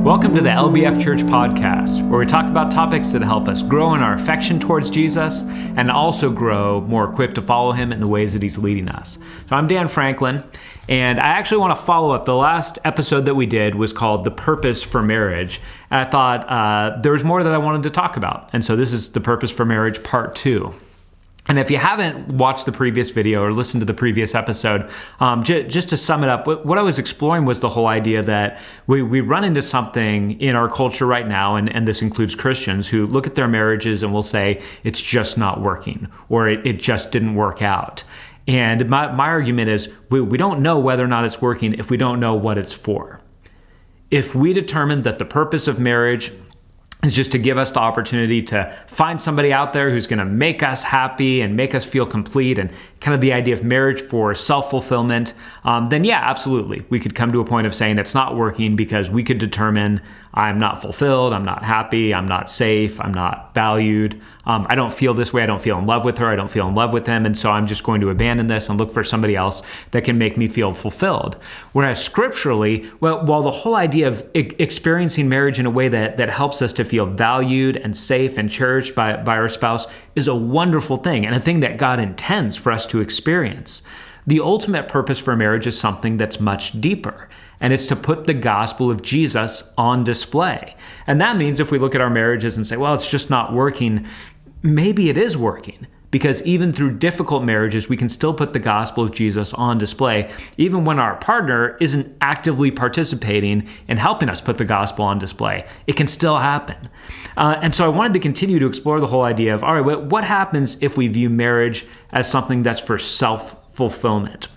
Welcome to the LBF Church Podcast, where we talk about topics that help us grow in our affection towards Jesus and also grow more equipped to follow him in the ways that he's leading us. So I'm Dan Franklin, and I actually want to follow up. The last episode that we did was called The Purpose for Marriage. And I thought there was more that I wanted to talk about. And so this is The Purpose for Marriage Part 2. And if you haven't watched the previous video or listened to the previous episode, just to sum it up, what I was exploring was the whole idea that we run into something in our culture right now, and this includes Christians who look at their marriages and will say, it's just not working, or it just didn't work out. And my argument is, we don't know whether or not it's working if we don't know what it's for. If we determine that the purpose of marriage is just to give us the opportunity to find somebody out there who's going to make us happy and make us feel complete, and kind of the idea of marriage for self-fulfillment, then yeah, absolutely. We could come to a point of saying it's not working because we could determine I'm not fulfilled, I'm not happy, I'm not safe, I'm not valued, I don't feel this way, I don't feel in love with her, I don't feel in love with him, and so I'm just going to abandon this and look for somebody else that can make me feel fulfilled. Whereas scripturally, while the whole idea of experiencing marriage in a way that helps us to feel valued and safe and cherished by our spouse is a wonderful thing, and a thing that God intends for us to experience, the ultimate purpose for marriage is something that's much deeper. And it's to put the gospel of Jesus on display. And that means if we look at our marriages and say, well, it's just not working, maybe it is working. Because even through difficult marriages, we can still put the gospel of Jesus on display, even when our partner isn't actively participating in helping us put the gospel on display. It can still happen. And so I wanted to continue to explore the whole idea of, all right, what happens if we view marriage as something that's for self-fulfillment?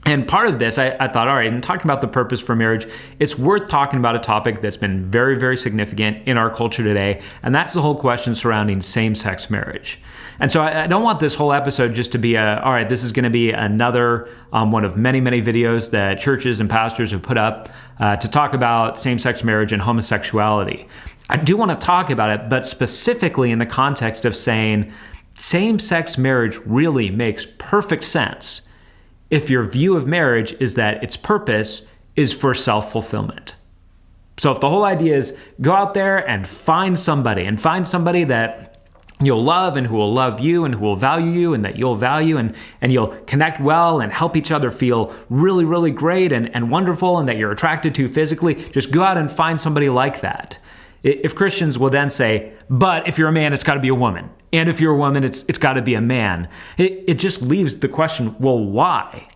And part of this, I thought, all right, in talking about the purpose for marriage, it's worth talking about a topic that's been very, very significant in our culture today, and that's the whole question surrounding same-sex marriage. And so I don't want this whole episode just to be all right, this is going to be another one of many, many videos that churches and pastors have put up to talk about same-sex marriage and homosexuality. I do want to talk about it, but specifically in the context of saying same-sex marriage really makes perfect sense if your view of marriage is that its purpose is for self-fulfillment. So if the whole idea is go out there and find somebody that you'll love and who will love you and who will value you and that you'll value and you'll connect well and help each other feel really, really great and wonderful and that you're attracted to physically, just go out and find somebody like that. If Christians will then say, but if you're a man, it's got to be a woman. And if you're a woman, it's got to be a man. It just leaves the question, well, why?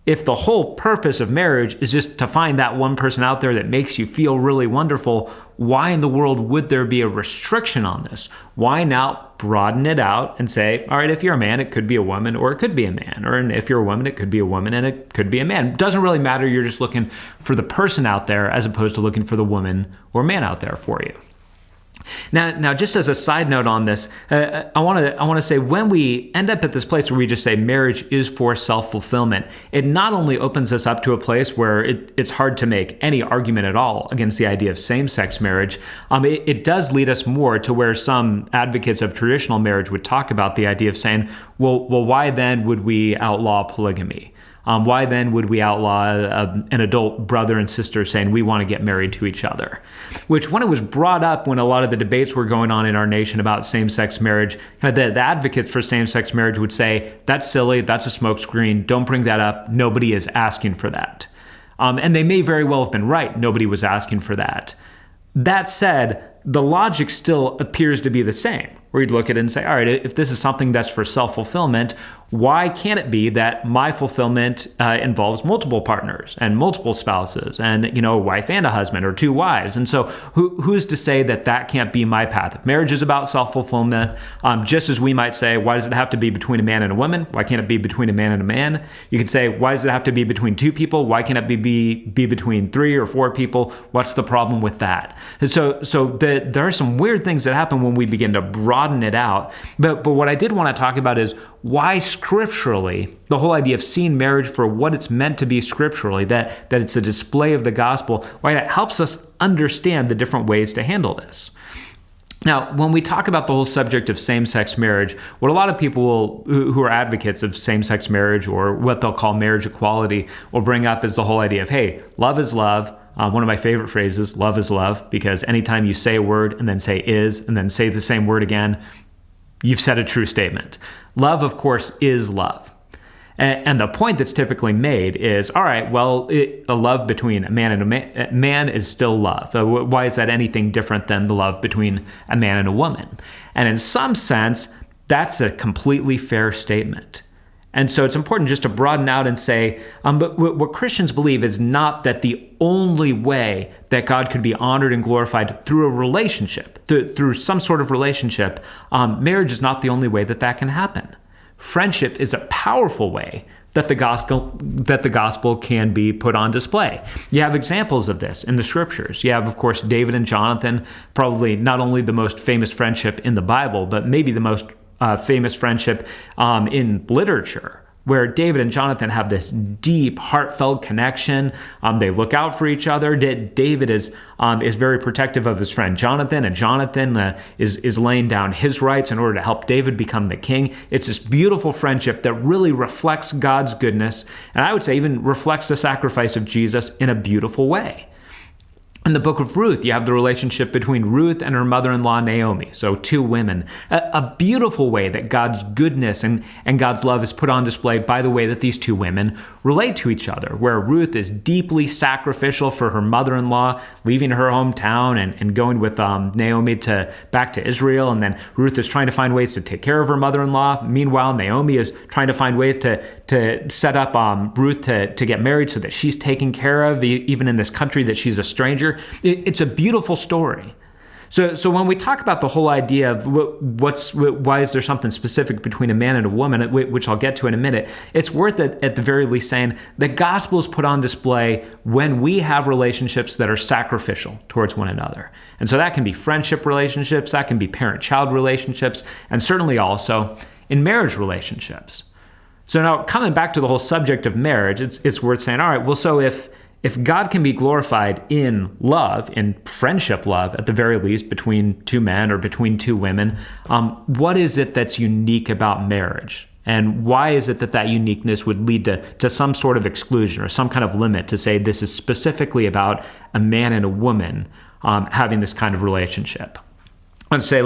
If the whole purpose of marriage is just to find that one person out there that makes you feel really wonderful, why in the world would there be a restriction on this? Why not broaden it out and say, all right, if you're a man, it could be a woman or it could be a man. Or if you're a woman, it could be a woman and it could be a man. It doesn't really matter. You're just looking for the person out there as opposed to looking for the woman or man out there for you. Now, just as a side note on this, I want to say when we end up at this place where we just say marriage is for self-fulfillment, it not only opens us up to a place where it's hard to make any argument at all against the idea of same-sex marriage, it does lead us more to where some advocates of traditional marriage would talk about the idea of saying, well, why then would we outlaw polygamy? Why then would we outlaw an adult brother and sister saying we want to get married to each other? Which, when it was brought up when a lot of the debates were going on in our nation about same-sex marriage, kind of the advocates for same-sex marriage would say, that's silly, that's a smokescreen, don't bring that up, nobody is asking for that. And they may very well have been right, nobody was asking for that. That said, the logic still appears to be the same, where you'd look at it and say, all right, if this is something that's for self-fulfillment, why can't it be that my fulfillment involves multiple partners and multiple spouses and, a wife and a husband or two wives? And so who's to say that can't be my path? If marriage is about self-fulfillment, just as we might say, why does it have to be between a man and a woman? Why can't it be between a man and a man? You could say, why does it have to be between two people? Why can't it be between 3 or 4 people? What's the problem with that? And so there are some weird things that happen when we begin to broaden it out. But what I did want to talk about is why scripturally, the whole idea of seeing marriage for what it's meant to be scripturally, that it's a display of the gospel, why that helps us understand the different ways to handle this. Now, when we talk about the whole subject of same-sex marriage, what a lot of people who are advocates of same-sex marriage or what they'll call marriage equality will bring up is the whole idea of, hey, love is love. one of my favorite phrases, love is love, because anytime you say a word and then say is and then say the same word again, you've said a true statement. Love, of course, is love. And the point that's typically made is, all right, well, a love between a man and a man is still love. Why is that anything different than the love between a man and a woman? And in some sense, that's a completely fair statement. And so it's important just to broaden out and say, but what Christians believe is not that the only way that God could be honored and glorified through a relationship, through some sort of relationship. Marriage is not the only way that can happen. Friendship is a powerful way that the gospel can be put on display. You have examples of this in the scriptures. You have, of course, David and Jonathan, probably not only the most famous friendship in the Bible, but maybe the most famous friendship in literature, where David and Jonathan have this deep, heartfelt connection. They look out for each other. David is very protective of his friend Jonathan, and Jonathan is laying down his rights in order to help David become the king. It's this beautiful friendship that really reflects God's goodness, and I would say even reflects the sacrifice of Jesus in a beautiful way. In the book of Ruth, you have the relationship between Ruth and her mother-in-law, Naomi. So two women. A beautiful way that God's goodness and God's love is put on display by the way that these two women relate to each other, where Ruth is deeply sacrificial for her mother-in-law, leaving her hometown and going with Naomi back to Israel. And then Ruth is trying to find ways to take care of her mother-in-law. Meanwhile, Naomi is trying to find ways to set up Ruth to get married so that she's taken care of, even in this country that she's a stranger. It's a beautiful story. So when we talk about the whole idea of why is there something specific between a man and a woman, which I'll get to in a minute, it's worth it at the very least saying the gospel is put on display when we have relationships that are sacrificial towards one another. And so that can be friendship relationships, that can be parent-child relationships, and certainly also in marriage relationships. So now coming back to the whole subject of marriage, it's worth saying, all right, well, so if God can be glorified in love, in friendship love, at the very least, between two men or between two women, what is it that's unique about marriage? And why is it that uniqueness would lead to some sort of exclusion or some kind of limit to say this is specifically about a man and a woman having this kind of relationship? I'd say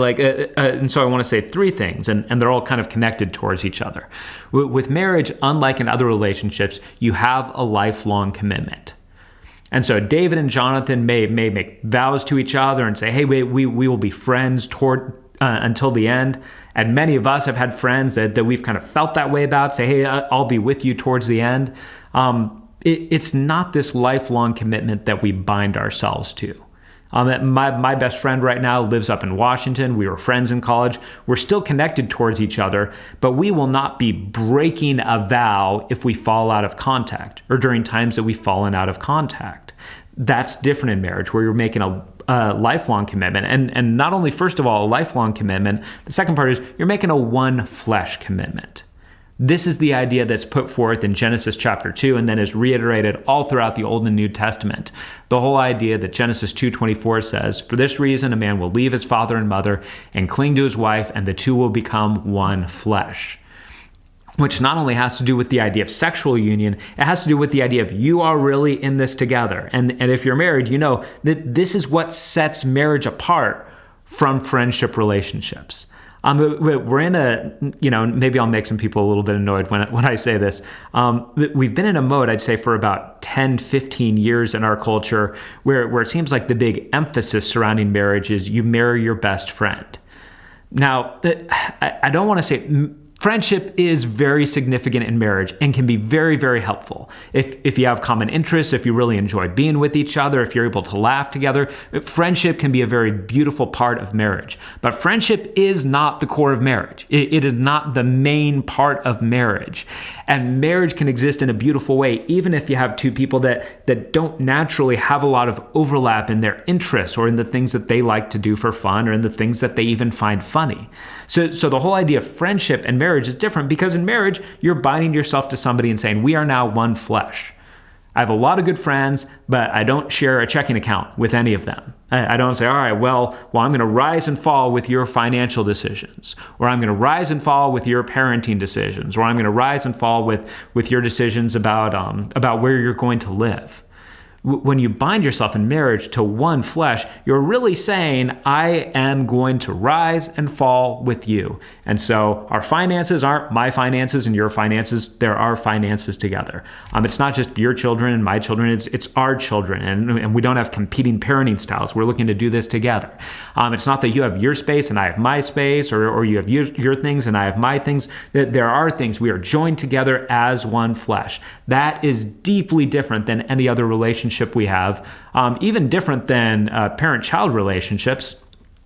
and so I want to say three things, and they're all kind of connected towards each other. With marriage, unlike in other relationships, you have a lifelong commitment. And so David and Jonathan may make vows to each other and say, hey, we will be friends until the end. And many of us have had friends that we've kind of felt that way about, say, hey, I'll be with you towards the end. It's not this lifelong commitment that we bind ourselves to. My best friend right now lives up in Washington. We were friends in college. We're still connected towards each other, but we will not be breaking a vow if we fall out of contact or during times that we've fallen out of contact. That's different in marriage, where you're making a lifelong commitment. And not only, first of all, a lifelong commitment, the second part is you're making a one flesh commitment. This is the idea that's put forth in Genesis chapter 2 and then is reiterated all throughout the Old and New Testament. The whole idea that Genesis 2:24 says, "For this reason a man will leave his father and mother and cling to his wife, and the two will become one flesh." Which not only has to do with the idea of sexual union, it has to do with the idea of you are really in this together. And if you're married, you know that this is what sets marriage apart from friendship relationships. We're in maybe I'll make some people a little bit annoyed when I say this. We've been in a mode, I'd say, for about 10, 15 years in our culture where it seems like the big emphasis surrounding marriage is you marry your best friend. Now, I don't want to say friendship is very significant in marriage and can be very, very helpful. If you have common interests, if you really enjoy being with each other, if you're able to laugh together, friendship can be a very beautiful part of marriage. But friendship is not the core of marriage. It is not the main part of marriage. And marriage can exist in a beautiful way, even if you have two people that don't naturally have a lot of overlap in their interests or in the things that they like to do for fun or in the things that they even find funny. So the whole idea of friendship and marriage is different because in marriage, you're binding yourself to somebody and saying, we are now one flesh. I have a lot of good friends, but I don't share a checking account with any of them. I don't say, all right, well, I'm going to rise and fall with your financial decisions, or I'm going to rise and fall with your parenting decisions, or I'm going to rise and fall with your decisions about where you're going to live. When you bind yourself in marriage to one flesh, you're really saying, I am going to rise and fall with you. And so our finances aren't my finances and your finances. There are finances together. It's not just your children and my children. It's our children. And we don't have competing parenting styles. We're looking to do this together. It's not that you have your space and I have my space, or you have your things and I have my things. There are things. We are joined together as one flesh. That is deeply different than any other relationship we have, even different than parent-child relationships,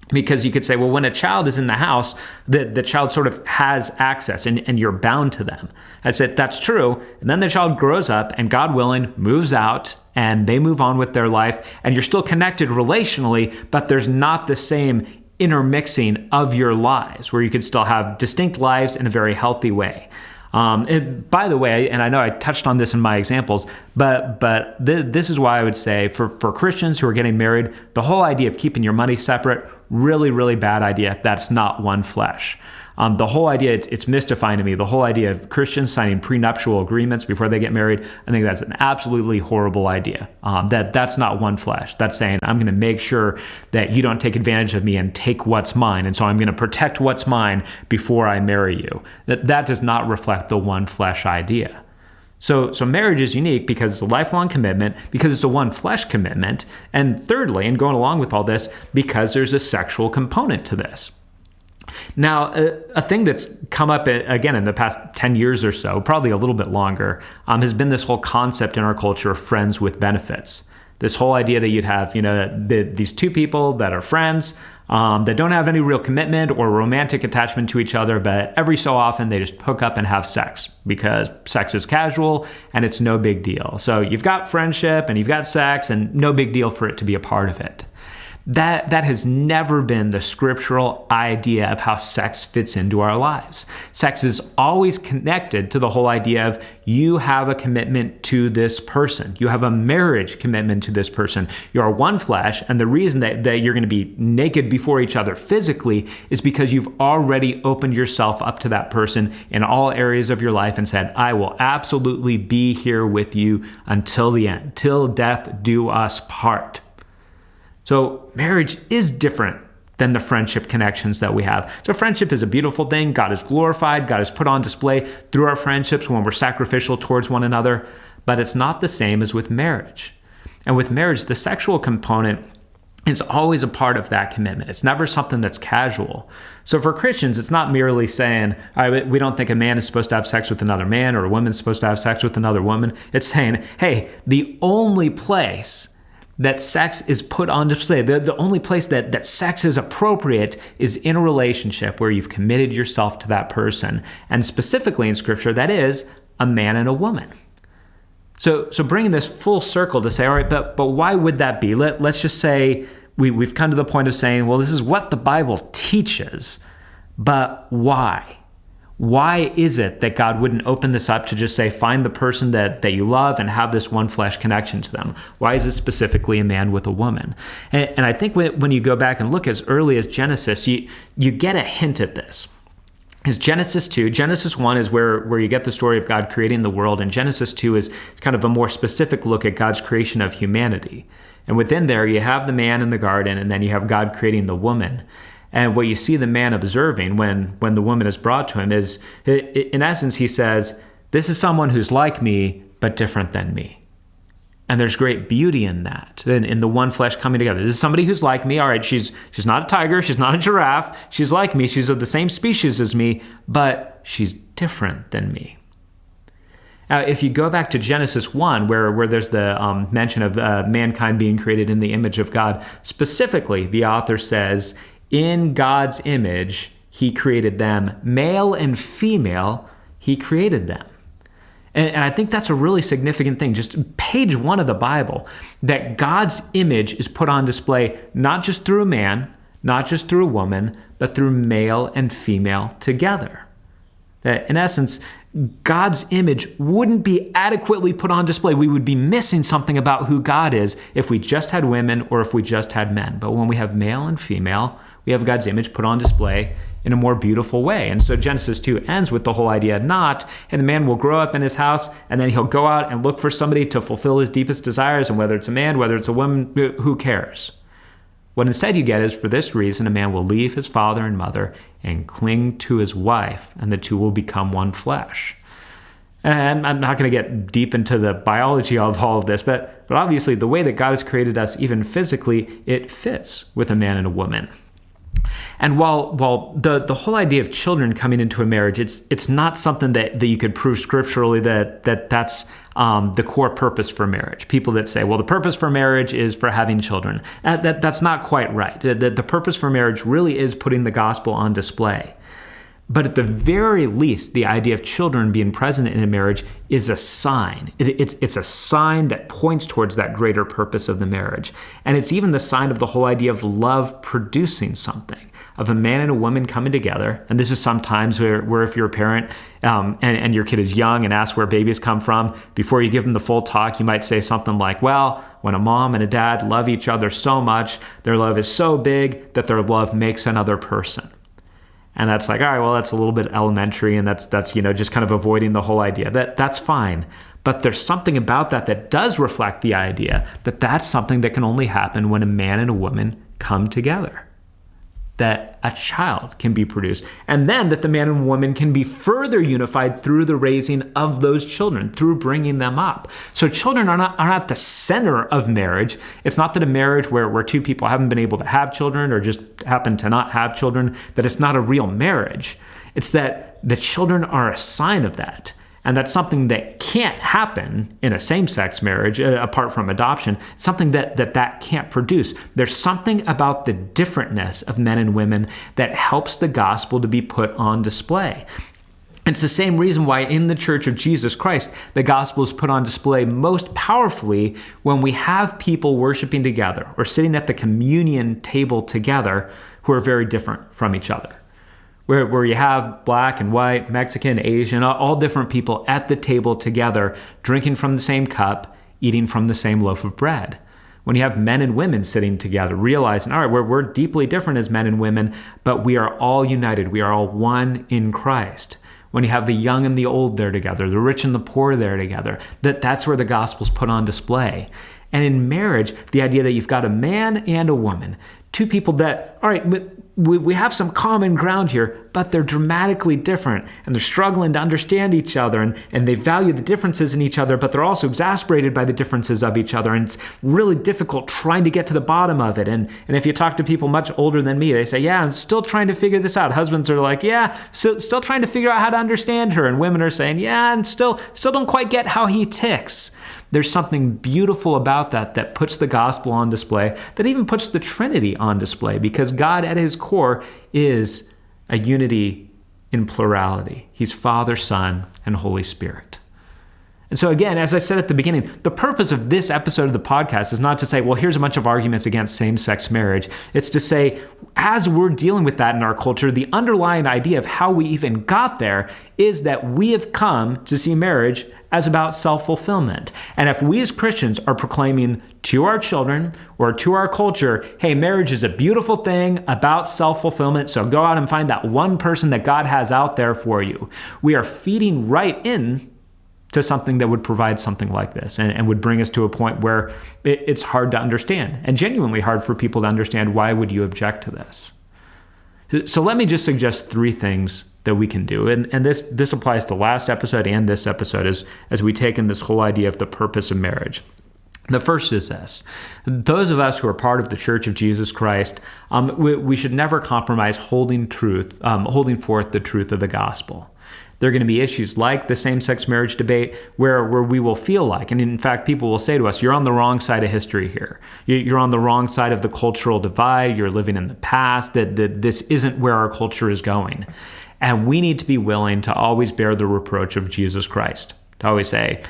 because you could say, well, when a child is in the house, the child sort of has access and you're bound to them. I'd say that's true. And then the child grows up and, God willing, moves out and they move on with their life, and you're still connected relationally, but there's not the same intermixing of your lives where you could still have distinct lives in a very healthy way. And by the way, and I know I touched on this in my examples, but this is why I would say for Christians who are getting married, the whole idea of keeping your money separate, really, really bad idea. That's not one flesh. The whole idea, it's mystifying to me. The whole idea of Christians signing prenuptial agreements before they get married, I think that's an absolutely horrible idea. That's not one flesh. That's saying, I'm going to make sure that you don't take advantage of me and take what's mine. And so I'm going to protect what's mine before I marry you. That does not reflect the one flesh idea. So marriage is unique because it's a lifelong commitment, because it's a one flesh commitment. And thirdly, and going along with all this, because there's a sexual component to this. Now, a thing that's come up again in the past 10 years or so, probably a little bit longer, has been this whole concept in our culture of friends with benefits. This whole idea that you'd have, these two people that are friends that don't have any real commitment or romantic attachment to each other, but every so often they just hook up and have sex because sex is casual and it's no big deal. So you've got friendship and you've got sex and no big deal for it to be a part of it. That has never been the scriptural idea of how sex fits into our lives. Sex is always connected to the whole idea of you have a commitment to this person. You have a marriage commitment to this person. You are one flesh, and the reason that you're going to be naked before each other physically is because you've already opened yourself up to that person in all areas of your life and said, I will absolutely be here with you until the end, till death do us part. So marriage is different than the friendship connections that we have. So friendship is a beautiful thing. God is glorified. God is put on display through our friendships when we're sacrificial towards one another. But it's not the same as with marriage. And with marriage, the sexual component is always a part of that commitment. It's never something that's casual. So for Christians, it's not merely saying, we don't think a man is supposed to have sex with another man or a woman is supposed to have sex with another woman. It's saying, hey, the only place that sex is put on display, the only place that sex is appropriate is in a relationship where you've committed yourself to that person. And specifically in Scripture, that is a man and a woman. So bringing this full circle to say, all right, but why would that be? Let's just say we've come to the point of saying, well, this is what the Bible teaches, but why? Why is it that God wouldn't open this up to just say, find the person that you love and have this one flesh connection to them? Why is it specifically a man with a woman? And I think when you go back and look as early as Genesis, you get a hint at this. Is Genesis 2. Genesis 1 is where you get the story of God creating the world, and Genesis 2 is kind of a more specific look at God's creation of humanity. And within there, you have the man in the garden, and then you have God creating the woman. And what you see the man observing when the woman is brought to him is, in essence, he says, this is someone who's like me, but different than me. And there's great beauty in that, in the one flesh coming together. This is somebody who's like me. All right, she's not a tiger. She's not a giraffe. She's like me. She's of the same species as me, but she's different than me. Now, if you go back to Genesis 1, where there's the mention of mankind being created in the image of God, specifically, the author says, in God's image, he created them. Male and female, he created them. And I think that's a really significant thing, just page 1 of the Bible, that God's image is put on display not just through a man, not just through a woman, but through male and female together. That in essence, God's image wouldn't be adequately put on display. We would be missing something about who God is if we just had women or if we just had men. But when we have male and female, We have God's image put on display in a more beautiful way. And so Genesis 2 ends with the whole idea not, and the man will grow up in his house, and then he'll go out and look for somebody to fulfill his deepest desires, and whether it's a man, whether it's a woman, who cares? What instead you get is, for this reason, a man will leave his father and mother and cling to his wife, and the two will become one flesh. And I'm not going to get deep into the biology of all of this, but obviously the way that God has created us, even physically, it fits with a man and a woman. And while the whole idea of children coming into a marriage, it's not something that you could prove scripturally that's the core purpose for marriage. People that say, well, the purpose for marriage is for having children. That's not quite right. The purpose for marriage really is putting the gospel on display. But at the very least, the idea of children being present in a marriage is a sign. It's a sign that points towards that greater purpose of the marriage. And it's even the sign of the whole idea of love producing something, of a man and a woman coming together. And this is sometimes where if you're a parent and your kid is young and asks where babies come from, before you give them the full talk, you might say something like, well, when a mom and a dad love each other so much, their love is so big that their love makes another person. And that's like, all right, well, that's a little bit elementary, and that's just kind of avoiding the whole idea. That's fine. But there's something about that does reflect the idea that that's something that can only happen when a man and a woman come together, that a child can be produced, and then that the man and woman can be further unified through the raising of those children, through bringing them up. So children are not the center of marriage. It's not that a marriage where two people haven't been able to have children or just happen to not have children, that it's not a real marriage. It's that the children are a sign of that. And that's something that can't happen in a same-sex marriage, apart from adoption, something that can't produce. There's something about the differentness of men and women that helps the gospel to be put on display. It's the same reason why in the Church of Jesus Christ, the gospel is put on display most powerfully when we have people worshiping together or sitting at the communion table together who are very different from each other. Where you have black and white, Mexican, Asian, all different people at the table together, drinking from the same cup, eating from the same loaf of bread. When you have men and women sitting together, realizing, all right, we're deeply different as men and women, but we are all united. We are all one in Christ. When you have the young and the old there together, the rich and the poor there together, that's where the gospel's put on display. And in marriage, the idea that you've got a man and a woman, two people that, all right, we have some common ground here, but they're dramatically different, and they're struggling to understand each other, and they value the differences in each other, but they're also exasperated by the differences of each other, and it's really difficult trying to get to the bottom of it. And if you talk to people much older than me, they say, yeah, I'm still trying to figure this out. Husbands are like, yeah, still trying to figure out how to understand her, and women are saying, yeah, and still don't quite get how he ticks. There's something beautiful about that puts the gospel on display, that even puts the Trinity on display, because God at his core is a unity in plurality. He's Father, Son, and Holy Spirit. And so again, as I said at the beginning, the purpose of this episode of the podcast is not to say, well, here's a bunch of arguments against same-sex marriage. It's to say, as we're dealing with that in our culture, the underlying idea of how we even got there is that we have come to see marriage as about self-fulfillment. And if we as Christians are proclaiming to our children or to our culture, hey, marriage is a beautiful thing about self-fulfillment, so go out and find that one person that God has out there for you, we are feeding right in to something that would provide something like this and would bring us to a point where it's hard to understand, and genuinely hard for people to understand. Why would you object to this? So let me just suggest three things that we can do. And this applies to last episode and this episode as we take in this whole idea of the purpose of marriage. The first is this. Those of us who are part of the Church of Jesus Christ, we should never compromise holding forth the truth of the gospel. There are going to be issues like the same-sex marriage debate where we will feel like, and in fact, people will say to us, you're on the wrong side of history here. You're on the wrong side of the cultural divide. You're living in the past. That this isn't where our culture is going. And we need to be willing to always bear the reproach of Jesus Christ. To always say,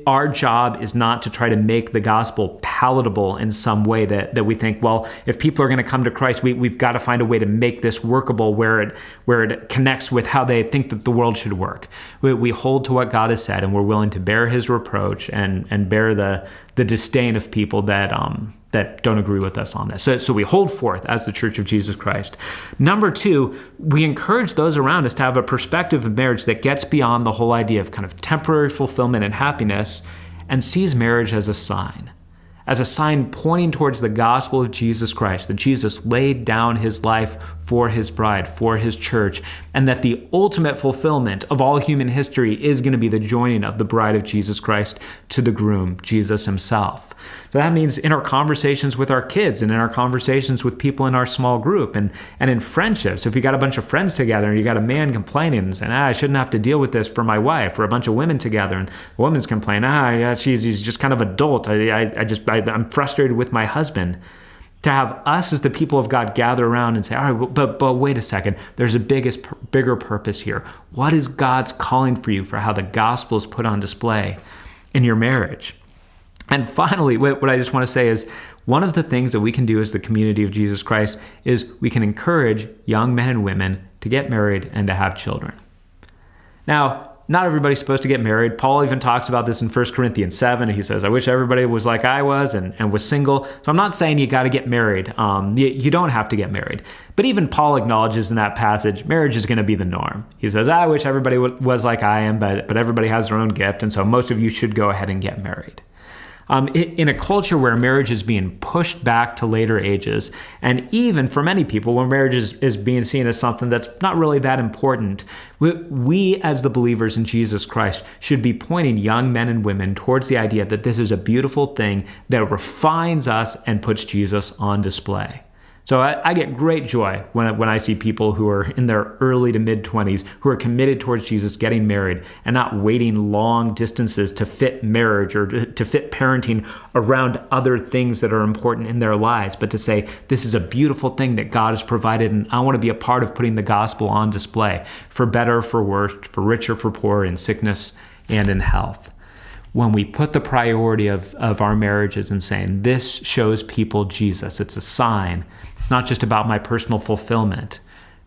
our job is not to try to make the gospel palatable in some way that we think, well, if people are going to come to Christ, we've got to find a way to make this workable where it connects with how they think that the world should work. We hold to what God has said, and we're willing to bear his reproach and bear the disdain of people that that don't agree with us on this. So we hold forth as the Church of Jesus Christ. Number two, we encourage those around us to have a perspective of marriage that gets beyond the whole idea of kind of temporary fulfillment and happiness and sees marriage as a sign pointing towards the gospel of Jesus Christ, that Jesus laid down his life for his bride, for his church, and that the ultimate fulfillment of all human history is going to be the joining of the bride of Jesus Christ to the groom, Jesus himself. So that means in our conversations with our kids and in our conversations with people in our small group and in friendships, if you got a bunch of friends together and you got a man complaining and saying, I shouldn't have to deal with this for my wife, or a bunch of women together and the woman's complaining, he's just kind of adult. I'm frustrated with my husband. To have us as the people of God gather around and say, all right, but wait a second, there's a bigger purpose here. What is God's calling for you for how the gospel is put on display in your marriage? And finally, what I just want to say is one of the things that we can do as the community of Jesus Christ is we can encourage young men and women to get married and to have children. Now, not everybody's supposed to get married. Paul even talks about this in 1 Corinthians 7. He says, I wish everybody was like I was and was single. So I'm not saying you got to get married. You don't have to get married. But even Paul acknowledges in that passage, marriage is going to be the norm. He says, I wish everybody was like I am, but everybody has their own gift. And so most of you should go ahead and get married. In a culture where marriage is being pushed back to later ages, and even for many people, where marriage is being seen as something that's not really that important, we as the believers in Jesus Christ should be pointing young men and women towards the idea that this is a beautiful thing that refines us and puts Jesus on display. So I get great joy when I see people who are in their early to mid-20s who are committed towards Jesus getting married and not waiting long distances to fit marriage or to fit parenting around other things that are important in their lives, but to say, this is a beautiful thing that God has provided, and I want to be a part of putting the gospel on display for better, for worse, for richer, for poorer, in sickness and in health. When we put the priority of our marriages in saying, this shows people Jesus, it's a sign, it's not just about my personal fulfillment,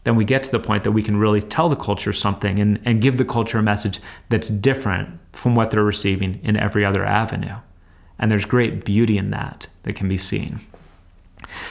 then we get to the point that we can really tell the culture something and give the culture a message that's different from what they're receiving in every other avenue. And there's great beauty in that can be seen.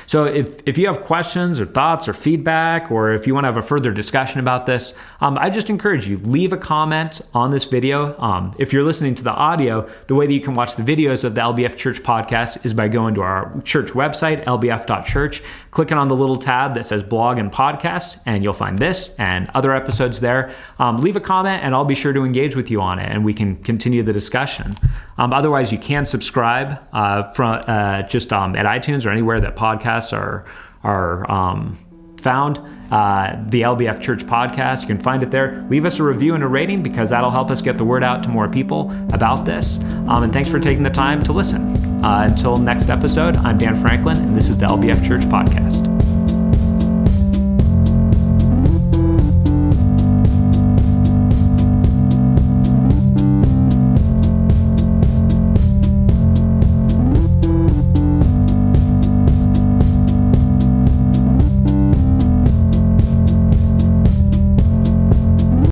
So if you have questions or thoughts or feedback, or if you want to have a further discussion about this, I just encourage you, leave a comment on this video. If you're listening to the audio, the way that you can watch the videos of the LBF Church Podcast is by going to our church website, lbf.church, clicking on the little tab that says blog and podcast, and you'll find this and other episodes there. Leave a comment and I'll be sure to engage with you on it and we can continue the discussion. Otherwise, you can subscribe at iTunes or anywhere that podcasts are found. The LBF Church Podcast, you can find it there. Leave us a review and a rating because that'll help us get the word out to more people about this. And thanks for taking the time to listen. Until next episode, I'm Dan Franklin, and this is the LBF Church Podcast.